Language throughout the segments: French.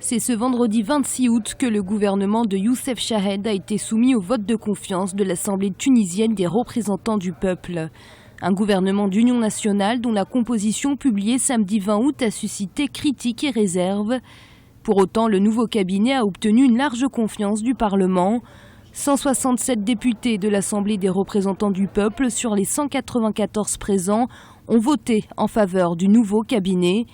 C'est ce vendredi 26 août que le gouvernement de Youssef Chahed a été soumis au vote de confiance de l'Assemblée tunisienne des représentants du peuple. Un gouvernement d'union nationale dont la composition publiée samedi 20 août a suscité critiques et réserves. Pour autant, le nouveau cabinet a obtenu une large confiance du Parlement. 167 députés de l'Assemblée des représentants du peuple sur les 194 présents ont voté en faveur du nouveau cabinet.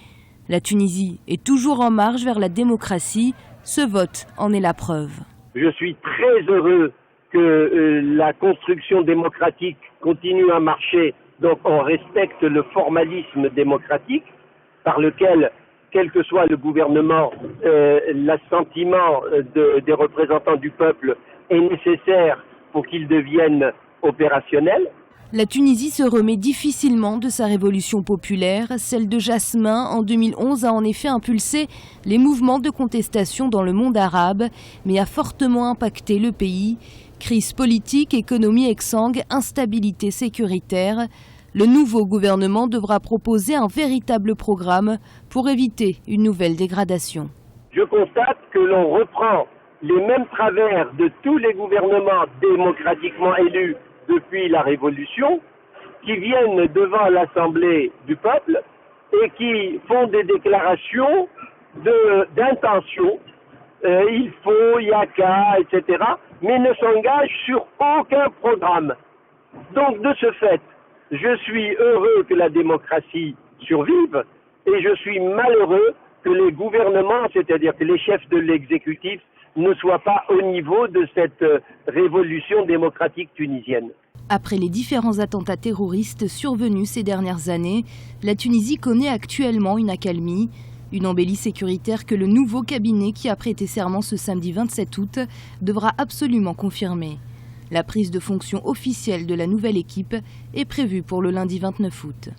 La Tunisie est toujours en marche vers la démocratie. Ce vote en est la preuve. Je suis très heureux que la construction démocratique continue à marcher. Donc on respecte le formalisme démocratique par lequel, quel que soit le gouvernement, l'assentiment des représentants du peuple est nécessaire pour qu'il devienne opérationnel. La Tunisie se remet difficilement de sa révolution populaire. Celle de Jasmin, en 2011, a en effet impulsé les mouvements de contestation dans le monde arabe, mais a fortement impacté le pays. Crise politique, économie exsangue, instabilité sécuritaire. Le nouveau gouvernement devra proposer un véritable programme pour éviter une nouvelle dégradation. Je constate que l'on reprend les mêmes travers de tous les gouvernements démocratiquement élus depuis la Révolution, qui viennent devant l'Assemblée du peuple et qui font des déclarations d'intention, il faut, il y a qu'à, etc., mais ne s'engagent sur aucun programme. Donc de ce fait, je suis heureux que la démocratie survive et je suis malheureux que les gouvernements, c'est-à-dire que les chefs de l'exécutif, ne soient pas au niveau de cette révolution démocratique tunisienne. Après les différents attentats terroristes survenus ces dernières années, la Tunisie connaît actuellement une accalmie, une embellie sécuritaire que le nouveau cabinet qui a prêté serment ce samedi 27 août devra absolument confirmer. La prise de fonction officielle de la nouvelle équipe est prévue pour le lundi 29 août.